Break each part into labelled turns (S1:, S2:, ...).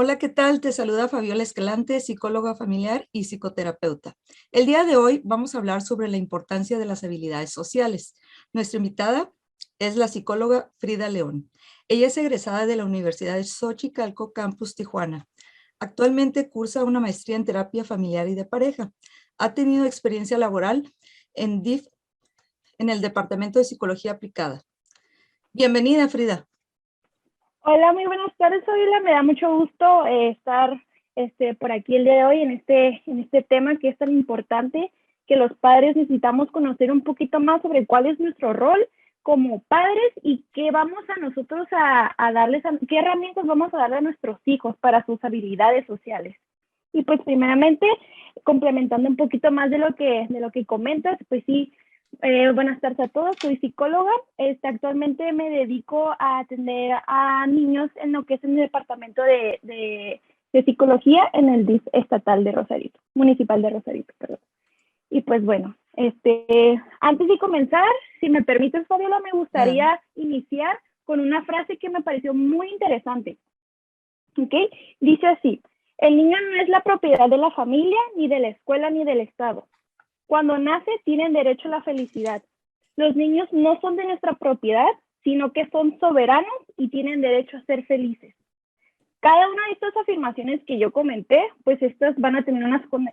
S1: Hola, ¿qué tal? Te saluda Fabiola Escalante, psicóloga familiar y psicoterapeuta. El día de hoy vamos a hablar sobre la importancia de las habilidades sociales. Nuestra invitada es la psicóloga Frida León. Ella es egresada de la Universidad de Xochicalco, Campus Tijuana. Actualmente cursa una maestría en terapia familiar y de pareja. Ha tenido experiencia laboral en DIF, en el Departamento de Psicología Aplicada. Bienvenida, Frida.
S2: Hola, muy buenas tardes, Fabiola. Me da mucho gusto estar por aquí el día de hoy en este tema que es tan importante, que los padres necesitamos conocer un poquito más sobre cuál es nuestro rol como padres y qué vamos a nosotros a darles, qué herramientas vamos a darle a nuestros hijos para sus habilidades sociales. Y pues primeramente, complementando un poquito más de lo que comentas, pues sí, buenas tardes a todos, soy psicóloga. Actualmente me dedico a atender a niños en lo que es en el departamento de psicología en el DIF estatal de Rosarito, municipal de Rosarito, perdón. Y pues bueno, antes de comenzar, si me permites, Fabiola, me
S1: Claro.
S2: gustaría iniciar con una frase que me pareció muy interesante. ¿Ok? Dice así: el niño no es la propiedad de la familia, ni de la escuela, ni del Estado. Cuando nace, tienen derecho a la felicidad. Los niños no son de nuestra propiedad, sino que son soberanos y tienen derecho a ser felices. Cada una de estas afirmaciones que yo comenté, pues estas van a tener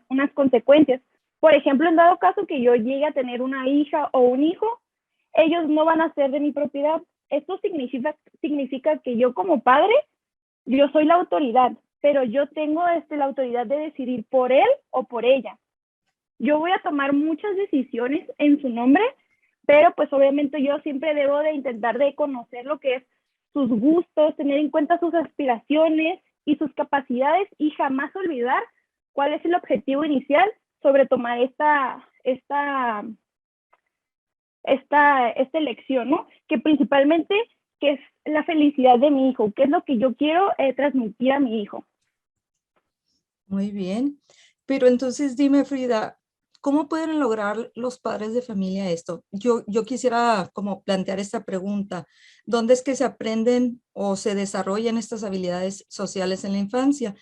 S2: unas consecuencias. Por ejemplo, en dado caso que yo llegue a tener una hija o un hijo, ellos no van a ser de mi propiedad. Esto significa que yo como padre, yo soy la autoridad, pero yo tengo la autoridad de decidir por él o por ella. Yo voy a tomar muchas decisiones en su nombre, pero pues obviamente yo siempre debo de intentar de conocer lo que es sus gustos, tener en cuenta sus aspiraciones y sus capacidades y jamás olvidar cuál es el objetivo inicial sobre tomar esta elección, ¿no? Que principalmente que es la felicidad de mi hijo, qué es lo que yo quiero transmitir a mi hijo.
S1: Muy bien. Pero entonces dime, Frida, ¿cómo pueden lograr los padres de familia esto? Yo quisiera como plantear esta pregunta. ¿Dónde es que se aprenden o se desarrollan estas habilidades sociales en la infancia?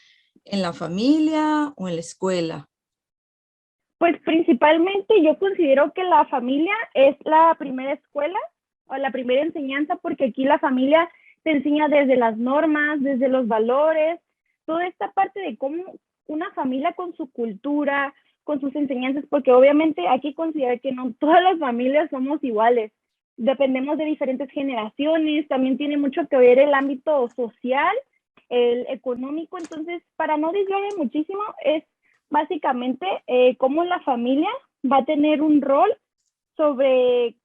S1: ¿En la familia o en la escuela?
S2: Pues principalmente yo considero que la familia es la primera escuela o la primera enseñanza, porque aquí la familia te enseña desde las normas, desde los valores, toda esta parte de cómo una familia con su cultura, con sus enseñanzas, porque obviamente hay que considerar que no todas las familias somos iguales, dependemos de diferentes generaciones, también tiene mucho que ver el ámbito social, el económico. Entonces, para no desviarme muchísimo, es básicamente cómo la familia va a tener un rol sobre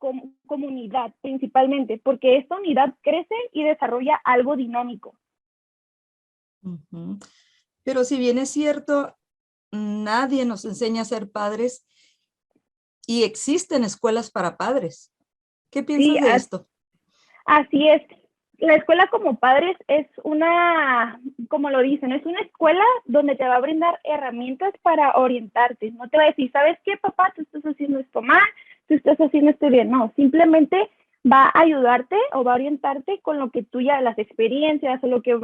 S2: comunidad principalmente, porque esta unidad crece y desarrolla algo dinámico.
S1: Ujú. Pero si bien es cierto, nadie nos enseña a ser padres y existen escuelas para padres. ¿Qué
S2: Sí,
S1: piensas de esto?
S2: así es. La escuela como padres es una, como lo dicen, es una escuela donde te va a brindar herramientas para orientarte. No te va a decir, ¿sabes qué, papá? Tú estás haciendo esto mal, tú estás haciendo esto bien. No, simplemente va a ayudarte o va a orientarte con lo que tú ya, las experiencias o lo que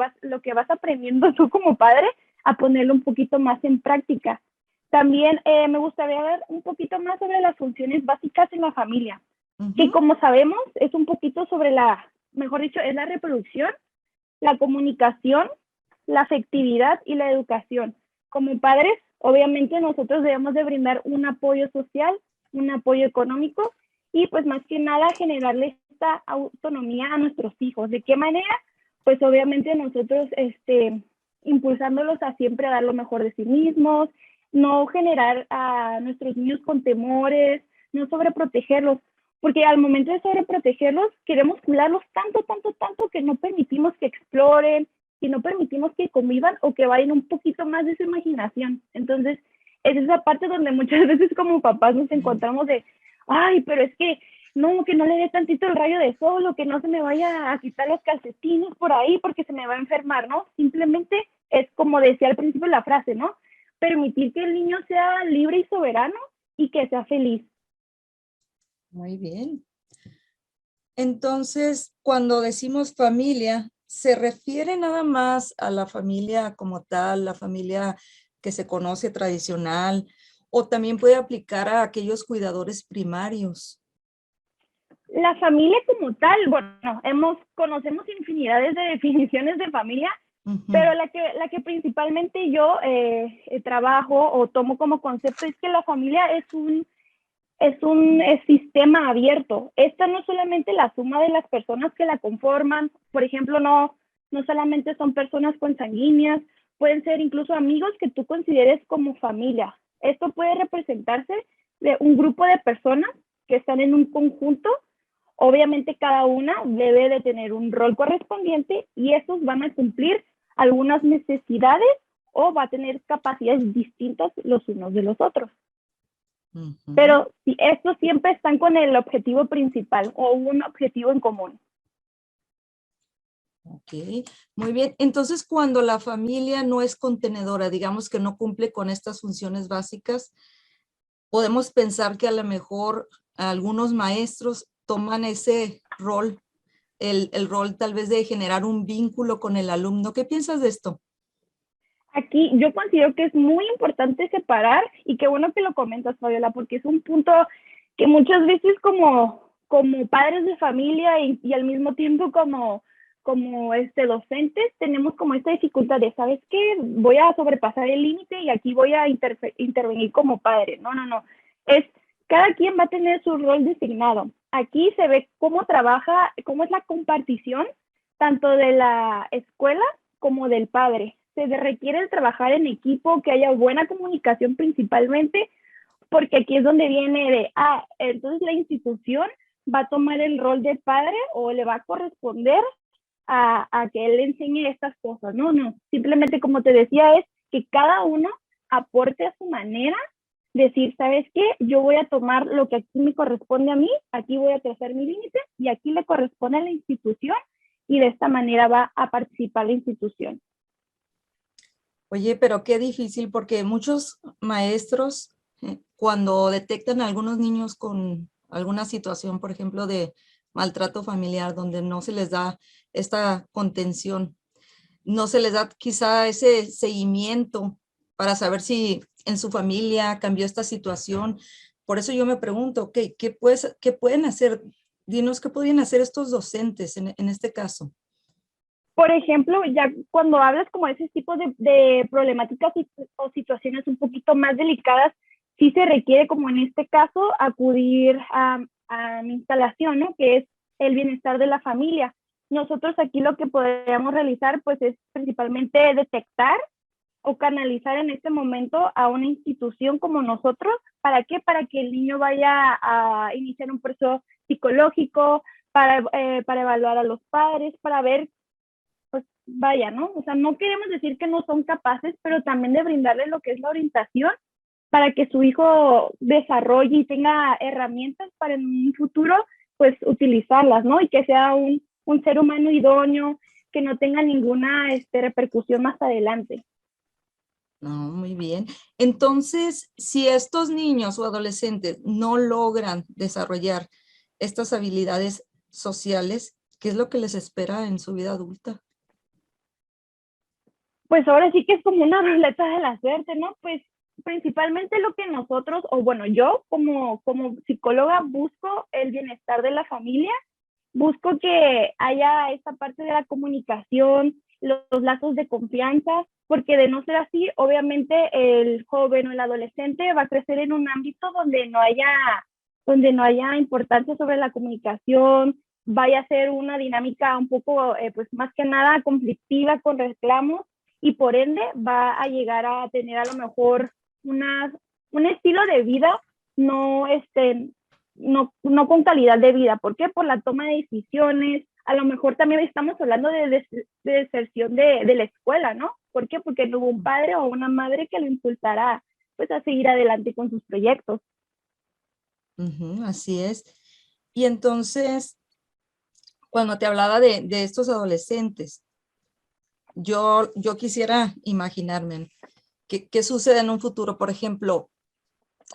S2: vas aprendiendo tú como padre, a ponerlo un poquito más en práctica. También me gustaría ver un poquito más sobre las funciones básicas en la familia, que
S1: Ujú.
S2: como sabemos es un poquito sobre mejor dicho, es la reproducción, la comunicación, la afectividad y la educación. Como padres, obviamente nosotros debemos de brindar un apoyo social, un apoyo económico y pues más que nada generarle esta autonomía a nuestros hijos. ¿De qué manera? Pues obviamente nosotros impulsándolos a siempre dar lo mejor de sí mismos, no generar a nuestros niños con temores, no sobreprotegerlos, porque al momento de sobreprotegerlos queremos cuidarlos tanto, tanto, tanto que no permitimos que exploren, y no permitimos que convivan o que vayan un poquito más de su imaginación. Entonces, es esa parte donde muchas veces como papás nos encontramos de, ay, pero es que no le dé tantito el rayo de sol, o que no se me vaya a quitar los calcetines por ahí porque se me va a enfermar, ¿no? Simplemente es como decía al principio la frase, ¿no? Permitir que el niño sea libre y soberano y que sea feliz.
S1: Muy bien. Entonces, cuando decimos familia, ¿Se refiere nada más a la familia como tal, la familia que se conoce tradicional, o también puede aplicar a aquellos cuidadores primarios?
S2: La familia como tal, bueno, conocemos infinidades de definiciones de familia,
S1: Ujú,
S2: pero la que principalmente yo trabajo o tomo como concepto es que la familia es un sistema abierto. Esta no es solamente la suma de las personas que la conforman, por ejemplo, no solamente son personas consanguíneas, pueden ser incluso amigos que tú consideres como familia. Esto puede representarse de un grupo de personas que están en un conjunto. Obviamente cada una debe de tener un rol correspondiente y estos van a cumplir algunas necesidades o va a tener capacidades distintas los unos de los otros.
S1: ujú.
S2: Pero estos siempre están con el objetivo principal o un objetivo en común.
S1: Ok, muy bien. Entonces, cuando la familia no es contenedora, digamos que no cumple con estas funciones básicas, podemos pensar que a lo mejor algunos maestros toman ese rol, el rol tal vez de generar un vínculo con el alumno. ¿Qué piensas de esto?
S2: Aquí yo considero que es muy importante separar y qué bueno que lo comentas, Fabiola, porque es un punto que muchas veces como padres de familia y al mismo tiempo como docentes tenemos como esta dificultad de, ¿sabes qué? Voy a sobrepasar el límite y aquí voy a intervenir como padre. No, no, no. Es, cada quien va a tener su rol designado. Aquí se ve cómo trabaja, cómo es la compartición tanto de la escuela como del padre. Se requiere el trabajar en equipo, que haya buena comunicación principalmente, porque aquí es donde viene entonces la institución va a tomar el rol de padre o le va a corresponder a que él le enseñe estas cosas. No, no, simplemente como te decía es que cada uno aporte a su manera, decir, ¿sabes qué? Yo voy a tomar lo que aquí me corresponde a mí, aquí voy a trazar mi límite y aquí le corresponde a la institución y de esta manera va a participar la institución.
S1: Oye, pero qué difícil porque muchos maestros, cuando detectan a algunos niños con alguna situación, por ejemplo, de maltrato familiar, donde no se les da esta contención, no se les da quizá ese seguimiento para saber si en su familia cambió esta situación. Por eso yo me pregunto, ¿qué pueden hacer? Dinos, ¿qué podrían hacer estos docentes en este caso?
S2: Por ejemplo, ya cuando hablas como de ese tipo de problemáticas o situaciones un poquito más delicadas, sí se requiere, como en este caso, acudir a mi instalación, ¿no? Que es el bienestar de la familia. Nosotros aquí lo que podríamos realizar, pues, es principalmente detectar o canalizar en este momento a una institución como nosotros. ¿Para qué? Para que el niño vaya a iniciar un proceso psicológico, para evaluar a los padres, para ver pues vaya, ¿no? O sea, no queremos decir que no son capaces, pero también de brindarle lo que es la orientación para que su hijo desarrolle y tenga herramientas para en un futuro, pues utilizarlas, ¿no? Y que sea un ser humano idóneo, que no tenga ninguna repercusión más adelante.
S1: No, muy bien. Entonces, si estos niños o adolescentes no logran desarrollar estas habilidades sociales, ¿qué es lo que les espera en su vida adulta?
S2: Pues ahora sí que es como una ruleta de la suerte, ¿no? Pues principalmente lo que nosotros, o bueno, yo como psicóloga busco el bienestar de la familia, busco que haya esta parte de la comunicación, los lazos de confianza, porque de no ser así, obviamente el joven o el adolescente va a crecer en un ámbito donde no haya importancia sobre la comunicación, vaya a ser una dinámica un poco, pues más que nada conflictiva con reclamos y por ende va a llegar a tener a lo mejor un estilo de vida no, no con calidad de vida. ¿Por qué? Por la toma de decisiones. A lo mejor también estamos hablando de deserción de la escuela, ¿no? ¿Por qué? Porque no hubo un padre o una madre que lo impulsara pues a seguir adelante con sus proyectos.
S1: Ujú, así es. Y entonces, cuando te hablaba de estos adolescentes, yo quisiera imaginarme qué sucede en un futuro. Por ejemplo,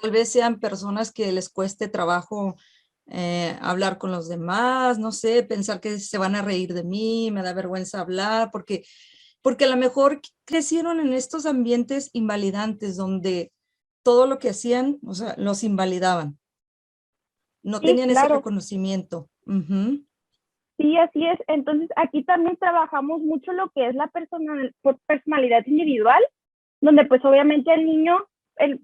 S1: tal vez sean personas que les cueste trabajo hablar con los demás, no sé, pensar que se van a reír de mí, me da vergüenza hablar, porque a lo mejor crecieron en estos ambientes invalidantes donde todo lo que hacían, o sea, los invalidaban, no
S2: Sí,
S1: tenían ese
S2: claro.
S1: reconocimiento. Ujú.
S2: Sí, así es. Entonces, aquí también trabajamos mucho lo que es la personalidad individual, donde pues obviamente el niño,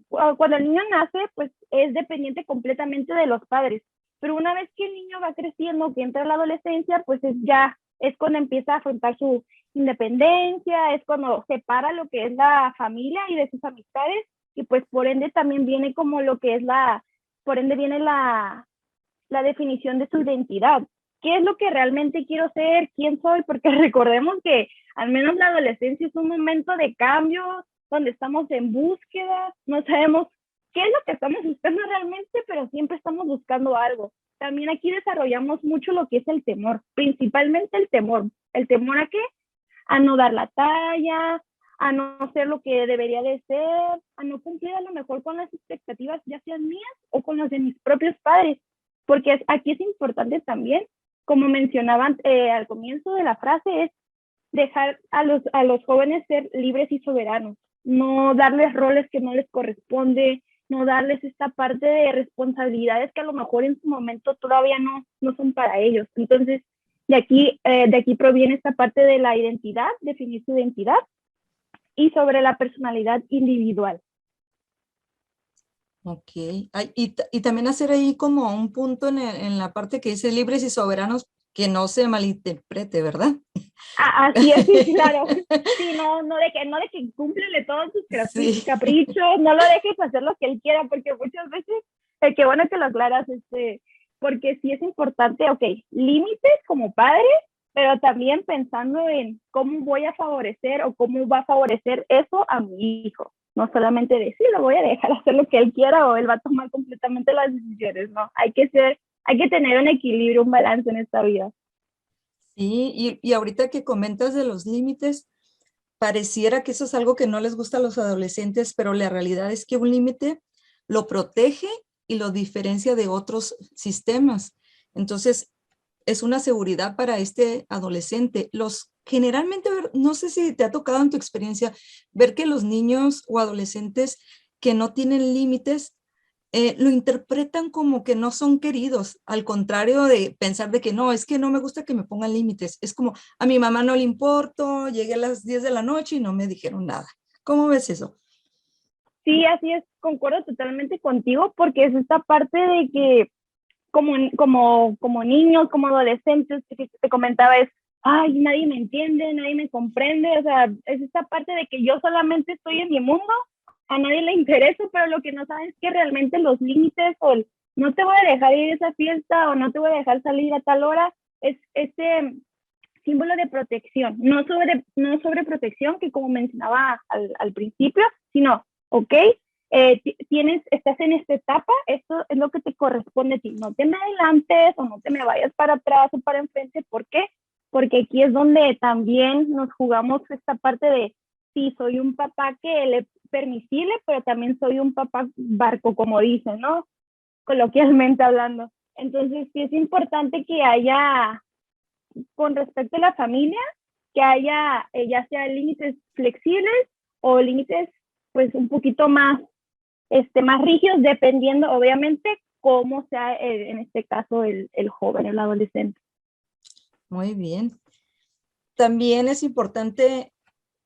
S2: cuando el niño nace, pues es dependiente completamente de los padres. Pero una vez que el niño va creciendo, que entra a la adolescencia, pues es cuando empieza a afrontar su independencia, es cuando separa lo que es la familia y de sus amistades, y pues por ende también viene como lo que es por ende viene la definición de su identidad. ¿Qué es lo que realmente quiero ser? ¿Quién soy? Porque recordemos que al menos la adolescencia es un momento de cambio, donde estamos en búsqueda, no sabemos qué es lo que estamos buscando realmente, pero siempre estamos buscando algo. También aquí desarrollamos mucho lo que es el temor, principalmente el temor. ¿El temor a qué? A no dar la talla, a no ser lo que debería de ser, a no cumplir a lo mejor con las expectativas, ya sean mías o con las de mis propios padres. Porque aquí es importante también, como mencionaban al comienzo de la frase, es dejar a los jóvenes ser libres y soberanos, no darles roles que no les corresponde, no darles esta parte de responsabilidades que a lo mejor en su momento todavía no son para ellos. Entonces, de aquí proviene esta parte de la identidad, definir su identidad, y sobre la personalidad individual.
S1: Ok. Ay, y también hacer ahí como un punto en la parte que dice libres y soberanos, que no se malinterprete, ¿verdad?
S2: Así es, sí, claro. Sí, no de que cúmplele todos sus
S1: Sí.
S2: caprichos, no lo dejes hacer lo que él quiera, porque muchas veces, qué bueno que lo aclaras, porque sí es importante, ok, límites como padre, pero también pensando en cómo voy a favorecer o cómo va a favorecer eso a mi hijo. No solamente decir, lo voy a dejar hacer lo que él quiera o él va a tomar completamente las decisiones, no. Hay que tener un equilibrio, un balance en esta vida.
S1: Sí, y ahorita que comentas de los límites, pareciera que eso es algo que no les gusta a los adolescentes, pero la realidad es que un límite lo protege y lo diferencia de otros sistemas. Entonces, es una seguridad para este adolescente. Generalmente, no sé si te ha tocado en tu experiencia ver que los niños o adolescentes que no tienen límites lo interpretan como que no son queridos, al contrario de pensar de que no, es que no me gusta que me pongan límites. Es como, a mi mamá no le importo, llegué a las 10 de la noche y no me dijeron nada. ¿Cómo ves eso?
S2: Sí, así es, concuerdo totalmente contigo, porque es esta parte de que como niños, como adolescentes, que te comentaba, ay, nadie me entiende, nadie me comprende, o sea, es esta parte de que yo solamente estoy en mi mundo, a nadie le interesa, pero lo que no saben es que realmente los límites o no te voy a dejar ir a esa fiesta o no te voy a dejar salir a tal hora, es este símbolo de protección, no sobre protección, que como mencionaba al principio, sino, ok, estás en esta etapa, esto es lo que te corresponde a ti, no te me adelantes o no te me vayas para atrás o para enfrente, ¿por qué? Porque aquí es donde también nos jugamos esta parte de, sí, soy un papá que le permisible, pero también soy un papá barco, como dicen, ¿no? Coloquialmente hablando. Entonces, sí es importante que haya, con respecto a la familia, que haya ya sea límites flexibles o límites pues un poquito más rígidos, dependiendo obviamente cómo sea en este caso el joven, el adolescente.
S1: Muy bien. También es importante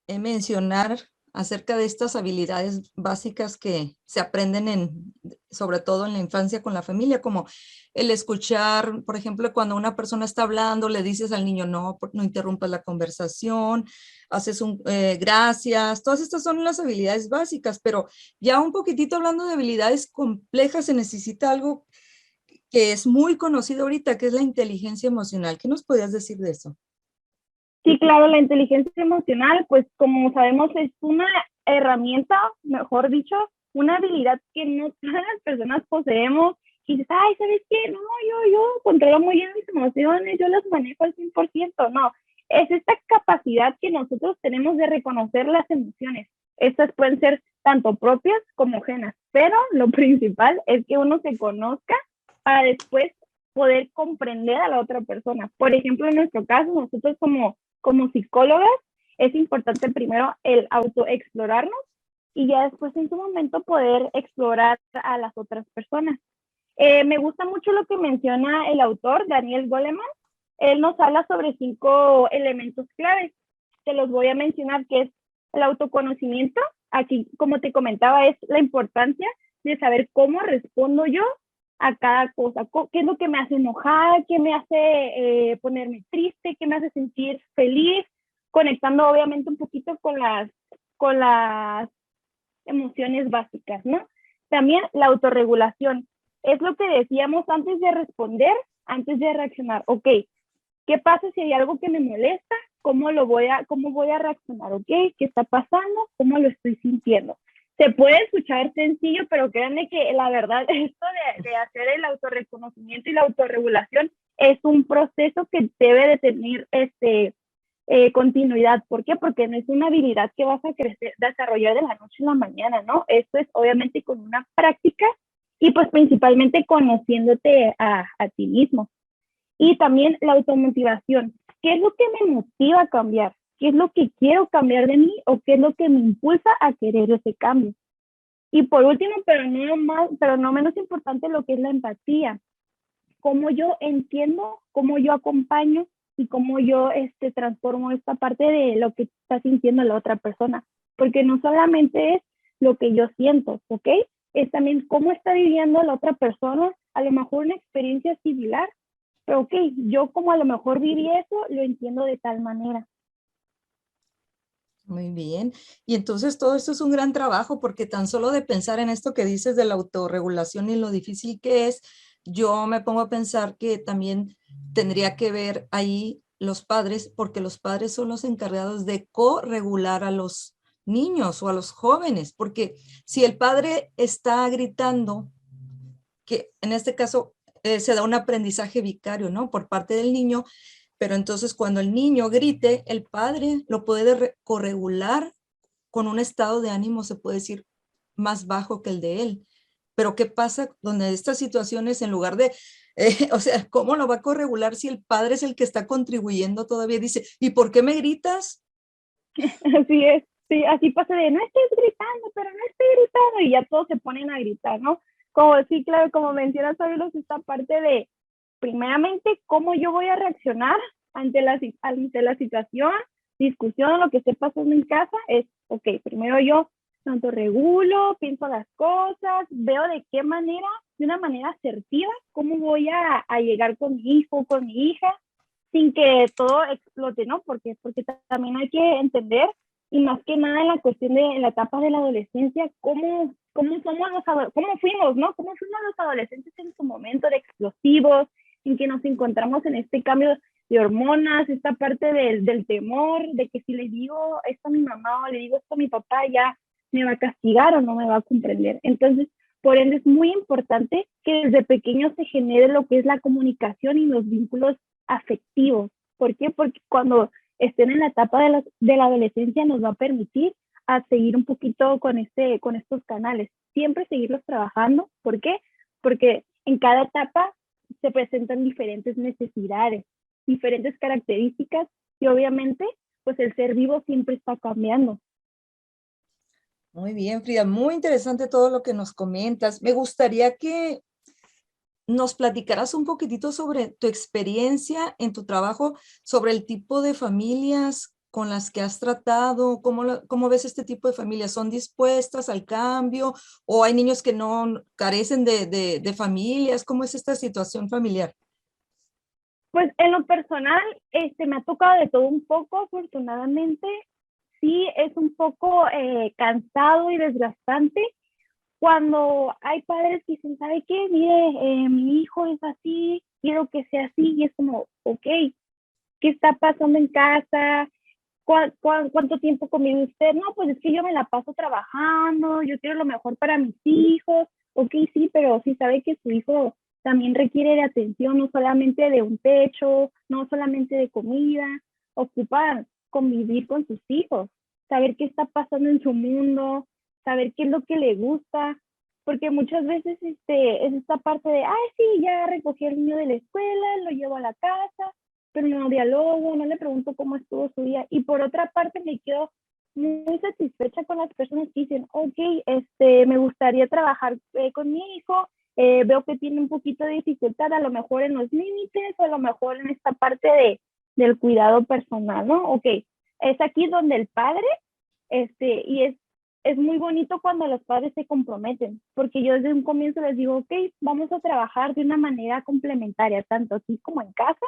S1: mencionar acerca de estas habilidades básicas que se aprenden sobre todo en la infancia con la familia, como el escuchar, por ejemplo, cuando una persona está hablando, le dices al niño, no, no interrumpas la conversación, haces gracias, todas estas son las habilidades básicas, pero ya un poquitito hablando de habilidades complejas, se necesita algo que es muy conocido ahorita, que es la inteligencia emocional. ¿Qué nos podías decir de eso?
S2: Sí, claro, la inteligencia emocional, pues como sabemos, es una herramienta, mejor dicho, una habilidad que no todas las personas poseemos. Y dices, ay, ¿sabes qué? No, yo controlo muy bien mis emociones, yo las manejo al 100%. No, es esta capacidad que nosotros tenemos de reconocer las emociones. Estas pueden ser tanto propias como ajenas, pero lo principal es que uno se conozca para después poder comprender a la otra persona. Por ejemplo, en nuestro caso, nosotros como psicólogas, es importante primero el autoexplorarnos y ya después en su momento poder explorar a las otras personas. Me gusta mucho lo que menciona el autor, Daniel Goleman. Él nos habla sobre 5 elementos claves. Te los voy a mencionar, que es el autoconocimiento. Aquí, como te comentaba, es la importancia de saber cómo respondo yo a cada cosa. ¿Qué es lo que me hace enojar? ¿Qué me hace ponerme triste? ¿Qué me hace sentir feliz? Conectando obviamente un poquito con las emociones básicas, ¿no? También la autorregulación. Es lo que decíamos antes de responder, antes de reaccionar. Ok, ¿qué pasa si hay algo que me molesta? ¿Cómo voy a reaccionar? Ok, ¿qué está pasando? ¿Cómo lo estoy sintiendo? Se puede escuchar sencillo, pero créanme que la verdad, esto de hacer el autorreconocimiento y la autorregulación es un proceso que debe de tener continuidad. ¿Por qué? Porque no es una habilidad que vas a desarrollar de la noche a la mañana, ¿no? Esto es obviamente con una práctica y pues principalmente conociéndote a ti mismo. Y también la automotivación. ¿Qué es lo que me motiva a cambiar? ¿Qué es lo que quiero cambiar de mí o qué es lo que me impulsa a querer ese cambio? Y por último, pero no menos importante, lo que es la empatía. Cómo yo entiendo, cómo yo acompaño y cómo yo transformo esta parte de lo que está sintiendo la otra persona. Porque no solamente es lo que yo siento, ¿ok? Es también cómo está viviendo la otra persona, a lo mejor una experiencia similar, pero ok, yo como a lo mejor viví eso, lo entiendo de tal manera.
S1: Muy bien. Y entonces todo esto es un gran trabajo porque tan solo de pensar en esto que dices de la autorregulación y lo difícil que es, yo me pongo a pensar que también tendría que ver ahí los padres, porque los padres son los encargados de corregular a los niños o a los jóvenes, porque si el padre está gritando, que en este caso se da un aprendizaje vicario, ¿no? Por parte del niño, pero entonces cuando el niño grite, el padre lo puede corregular con un estado de ánimo, se puede decir, más bajo que el de él. Pero ¿qué pasa donde estas situaciones, en lugar de, o sea, ¿cómo lo va a corregular si el padre es el que está contribuyendo todavía? Dice, ¿y por qué me gritas?
S2: Así es, sí, así pasa de, no estés gritando, pero no estoy gritando, y ya todos se ponen a gritar, ¿no? Como sí, claro, como mencionas, Carlos, esta parte de, primeramente, cómo yo voy a reaccionar ante la situación, discusión, lo que esté pasando en casa, es, ok, primero yo me autorregulo, pienso las cosas, veo de qué manera, de una manera asertiva, cómo voy a llegar con mi hijo, con mi hija, sin que todo explote, ¿no? Porque también hay que entender, y más que nada en la cuestión de en la etapa de la adolescencia, cómo fuimos, ¿no? Cómo fuimos los adolescentes en su momento de explosivos, en que nos encontramos en este cambio de hormonas, esta parte del temor, de que si le digo esto a mi mamá o le digo esto a mi papá, ya me va a castigar o no me va a comprender. Entonces, por ende, es muy importante que desde pequeño se genere lo que es la comunicación y los vínculos afectivos. ¿Por qué? Porque cuando estén en la etapa de la adolescencia nos va a permitir a seguir un poquito con estos canales. Siempre seguirlos trabajando. ¿Por qué? Porque en cada etapa se presentan diferentes necesidades, diferentes características y obviamente pues el ser vivo siempre está cambiando.
S1: Muy bien, Frida, muy interesante todo lo que nos comentas. Me gustaría que nos platicarás un poquitito sobre tu experiencia en tu trabajo, sobre el tipo de familias con las que has tratado, cómo ves este tipo de familias, ¿son dispuestas al cambio o hay niños que no carecen de familias? ¿Cómo es esta situación familiar?
S2: Pues en lo personal, me ha tocado de todo un poco, afortunadamente. Sí, es un poco cansado y desgastante cuando hay padres que dicen, ¿sabe qué? Mire, mi hijo es así, quiero que sea así, y es como, ok, ¿qué está pasando en casa? ¿Cuánto tiempo convive usted? No, pues es que yo me la paso trabajando, yo quiero lo mejor para mis hijos. Ok, sí, pero sí sabe que su hijo también requiere de atención, no solamente de un techo, no solamente de comida, ocupa convivir con sus hijos, saber qué está pasando en su mundo, saber qué es lo que le gusta, porque muchas veces es esta parte de, ay, sí, ya recogí al niño de la escuela, lo llevo a la casa, pero no dialogo, no le pregunto cómo estuvo su día. Y por otra parte me quedo muy satisfecha con las personas que dicen, ok, me gustaría trabajar con mi hijo, veo que tiene un poquito de dificultad, a lo mejor en los límites, o a lo mejor en esta parte del cuidado personal, ¿no? Ok, es aquí donde el padre, y es muy bonito cuando los padres se comprometen, porque yo desde un comienzo les digo, ok, vamos a trabajar de una manera complementaria, tanto aquí como en casa,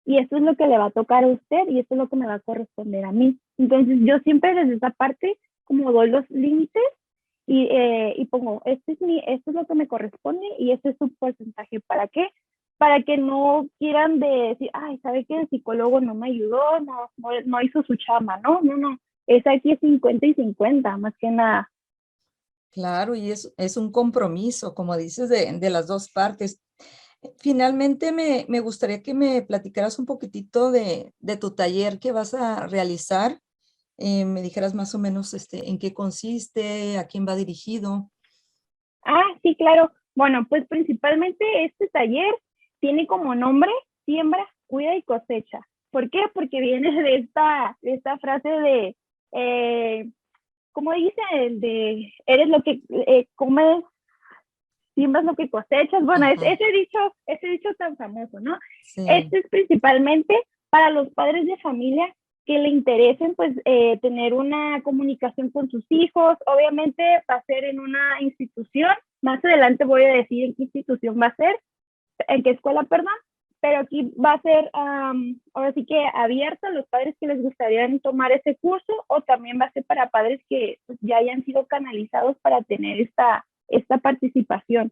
S2: y esto es lo que le va a tocar a usted y esto es lo que me va a corresponder a mí. Entonces yo siempre desde esa parte como doy los límites y pongo, esto es lo que me corresponde y este es su porcentaje. ¿Para qué? Para que no quieran decir, ay, ¿sabe qué? El psicólogo no me ayudó, no hizo su chamba, no, no, no. Es aquí 50 y 50, más que nada.
S1: Claro, y es un compromiso, como dices, de las dos partes. Finalmente, me gustaría que me platicaras un poquitito de tu taller que vas a realizar. Me dijeras más o menos en qué consiste, a quién va dirigido.
S2: Ah, sí, claro. Bueno, pues principalmente este taller tiene como nombre siembra, cuida y cosecha. ¿Por qué? Porque viene de esta frase de, ¿cómo dice? El de, eres lo que comes, siembras lo que cosechas. Bueno, es
S1: Ajá,
S2: ese dicho tan famoso, ¿no?
S1: sí.
S2: Este es principalmente para los padres de familia que le interesen pues tener una comunicación con sus hijos. Obviamente va a ser en una institución. Más adelante voy a decir en qué institución va a ser, en qué escuela, perdón, pero aquí va a ser ahora sí que abierto a los padres que les gustaría tomar ese curso, o también va a ser para padres que pues, ya hayan sido canalizados para tener esta participación.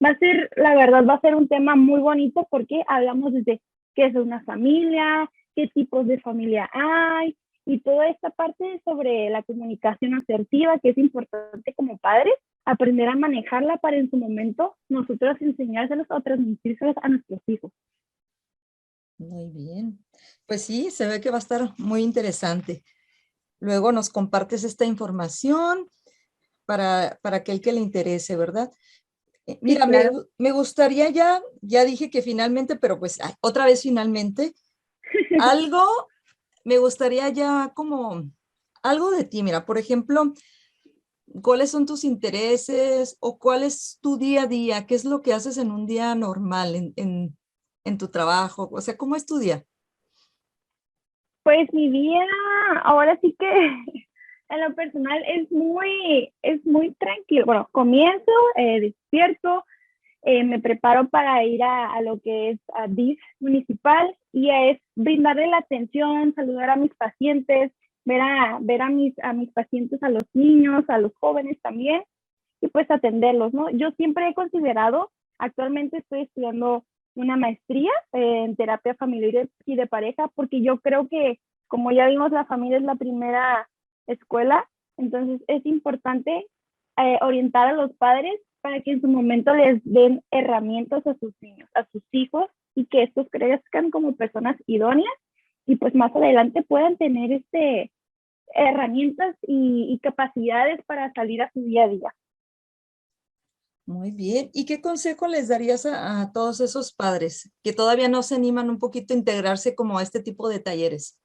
S2: Va a ser, la verdad, va a ser un tema muy bonito porque hablamos desde qué es una familia, qué tipos de familia hay, y toda esta parte sobre la comunicación asertiva, que es importante como padres, aprender a manejarla para en su momento nosotros enseñárselos o transmitírselos a nuestros hijos.
S1: Muy bien. Pues sí, se ve que va a estar muy interesante. Luego nos compartes esta información para aquel que le interese, ¿verdad?
S2: Sí,
S1: Mira,
S2: claro.
S1: me gustaría ya dije que finalmente, pero pues otra vez finalmente, algo, me gustaría ya como algo de ti. Mira, por ejemplo, ¿cuáles son tus intereses o cuál es tu día a día? ¿Qué es lo que haces en un día normal en tu trabajo? O sea, ¿cómo es tu día?
S2: Pues mi día, ahora sí que en lo personal es muy tranquilo. Bueno, comienzo, despierto, me preparo para ir a lo que es a DIF municipal y es brindarle la atención, saludar a mis pacientes, ver a mis pacientes, a los niños, a los jóvenes también, y pues atenderlos, ¿no? Yo siempre he considerado, actualmente estoy estudiando una maestría en terapia familiar y de pareja, porque yo creo que, como ya vimos, la familia es la primera escuela, entonces es importante orientar a los padres para que en su momento les den herramientas a sus niños, a sus hijos, y que estos crezcan como personas idóneas y pues más adelante puedan tener herramientas y capacidades para salir a su día a día.
S1: Muy bien. ¿Y qué consejo les darías a todos esos padres que todavía no se animan un poquito a integrarse como a este tipo de talleres?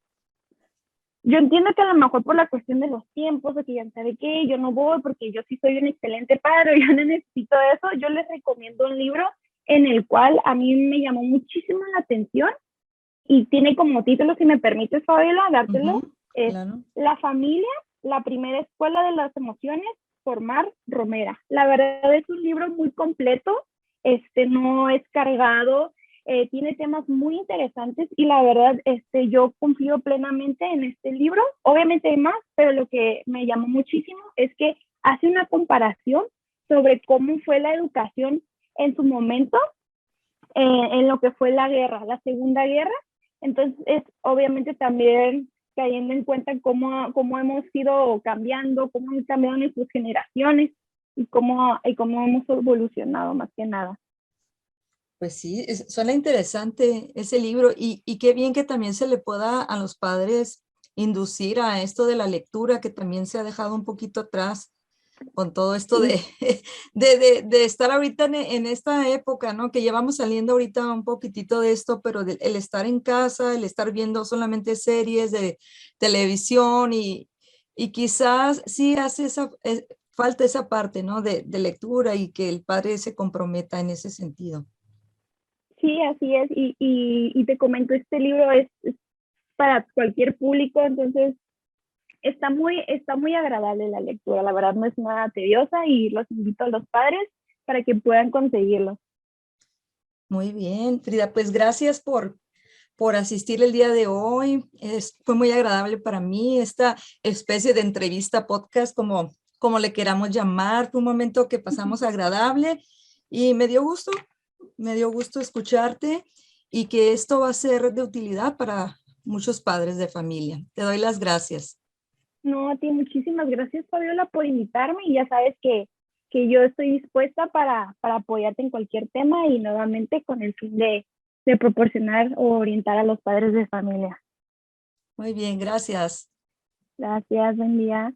S2: Yo entiendo que a lo mejor por la cuestión de los tiempos, de que ya sabe que yo no voy porque yo sí soy un excelente padre, yo no necesito eso, yo les recomiendo un libro en el cual a mí me llamó muchísimo la atención y tiene como título, si me permites, Fabiola, dártelo,
S1: Ujú,
S2: es
S1: claro.
S2: La familia, la primera escuela de las emociones, por Mar Romera. La verdad es un libro muy completo, no es cargado, tiene temas muy interesantes y la verdad yo confío plenamente en este libro. Obviamente hay más, pero lo que me llamó muchísimo es que hace una comparación sobre cómo fue la educación en su momento, en lo que fue la guerra, la Segunda Guerra. Entonces, es obviamente también cayendo en cuenta cómo hemos ido cambiando, cómo han cambiado nuestras generaciones y cómo hemos evolucionado más que nada.
S1: Pues sí, suena interesante ese libro y qué bien que también se le pueda a los padres inducir a esto de la lectura que también se ha dejado un poquito atrás. con todo esto
S2: Sí,
S1: de estar ahorita en esta época, ¿no? Que llevamos saliendo ahorita un poquitito de esto, pero el estar en casa, el estar viendo solamente series de televisión y quizás sí hace falta esa parte, ¿no? De lectura y que el padre se comprometa en ese sentido.
S2: sí, así es. Y te comento, este libro es para cualquier público, entonces está muy agradable la lectura, la verdad no es nada tediosa y los invito a los padres para que puedan conseguirlo.
S1: Muy bien, Frida, pues gracias por asistir el día de hoy. Fue muy agradable para mí esta especie de entrevista podcast, como le queramos llamar. Fue un momento que pasamos agradable y me dio gusto escucharte y que esto va a ser de utilidad para muchos padres de familia. Te doy las gracias.
S2: No, a ti muchísimas gracias, Fabiola, por invitarme y ya sabes que yo estoy dispuesta para apoyarte en cualquier tema y nuevamente con el fin de proporcionar o orientar a los padres de familia.
S1: Muy bien, gracias.
S2: Gracias, buen día.